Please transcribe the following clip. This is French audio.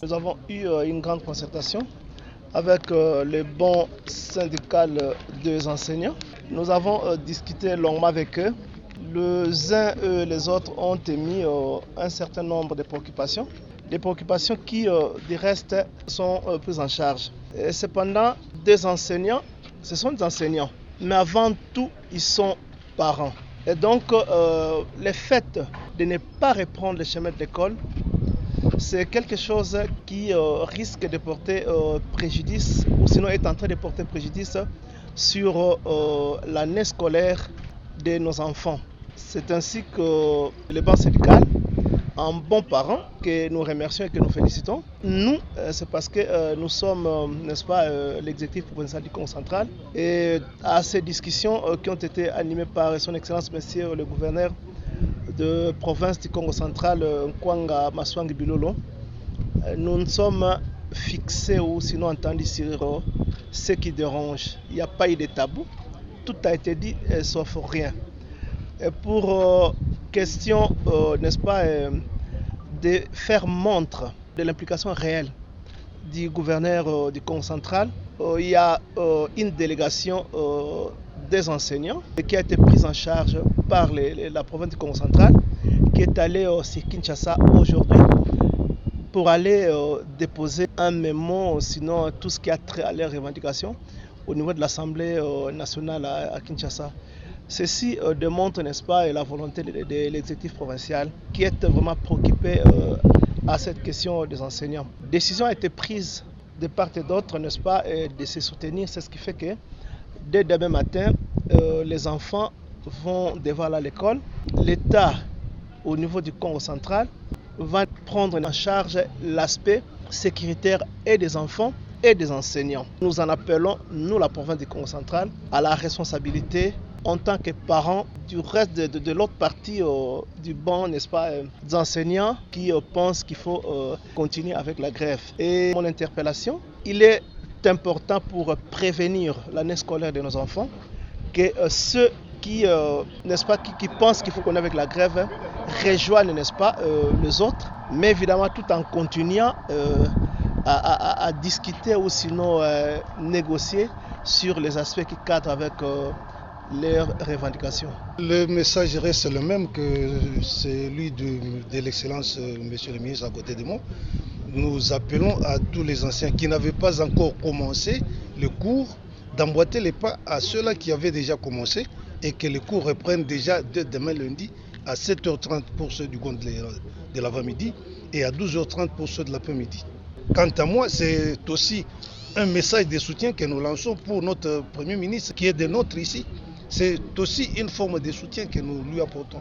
Nous avons eu une grande concertation avec les bons syndicats des enseignants. Nous avons discuté longuement avec eux. Les uns et les autres ont émis un certain nombre de préoccupations. Des préoccupations qui, du reste, sont prises en charge. Et cependant, des enseignants, ce sont des enseignants. Mais avant tout, ils sont parents. Et donc, le fait de ne pas reprendre le chemin de l'école, c'est quelque chose qui risque de porter préjudice, ou sinon est en train de porter préjudice sur l'année scolaire de nos enfants. C'est ainsi que les bancs syndicales, en bons parents, que nous remercions et que nous félicitons. Nous, c'est parce que nous sommes, n'est-ce pas, l'exécutif provincial du Congo central. Et à ces discussions qui ont été animées par son Excellence, Monsieur le gouverneur de province du Congo central, Nkwanga Maswangi Bilolo, nous nous sommes fixés ou sinon entendus sur ce qui dérange. Il n'y a pas eu de tabou. Tout a été dit sauf rien. Et pour question, n'est-ce pas, de faire montre de l'implication réelle du gouverneur du Congo central, il y a une délégation des enseignants qui a été prise en charge par la province du Congo central, qui est allée sur Kinshasa aujourd'hui pour aller déposer un mémo, sinon tout ce qui a trait à leurs revendications au niveau de l'Assemblée nationale à Kinshasa. Ceci démontre, n'est-ce pas, la volonté de l'exécutif provincial qui est vraiment préoccupé à cette question des enseignants. Décision a été prise de part et d'autre, n'est-ce pas, de se soutenir. C'est ce qui fait que dès demain matin, les enfants vont devoir aller à l'école. L'État, au niveau du Congo central, va prendre en charge l'aspect sécuritaire et des enfants et des enseignants. Nous en appelons, nous, la province du Congo central, à la responsabilité en tant que parents du reste de l'autre partie du banc, n'est-ce pas, des enseignants qui pensent qu'il faut continuer avec la grève. Et mon interpellation, il est important pour prévenir l'année scolaire de nos enfants que ceux qui, n'est-ce pas, qui pensent qu'il faut qu'on ait avec la grève rejoignent, n'est-ce pas, les autres, mais évidemment tout en continuant à discuter ou sinon négocier sur les aspects qui cadrent avec leurs revendications. Le message reste le même que celui de l'excellence monsieur le ministre à côté de moi. Nous appelons à tous les anciens qui n'avaient pas encore commencé le cours d'emboîter les pas à ceux-là qui avaient déjà commencé et que les cours reprennent déjà dès demain lundi à 7h30 pour ceux du compte de l'avant-midi et à 12h30 pour ceux de l'après-midi. Quant à moi, c'est aussi un message de soutien que nous lançons pour notre Premier ministre qui est de notre ici. C'est aussi une forme de soutien que nous lui apportons.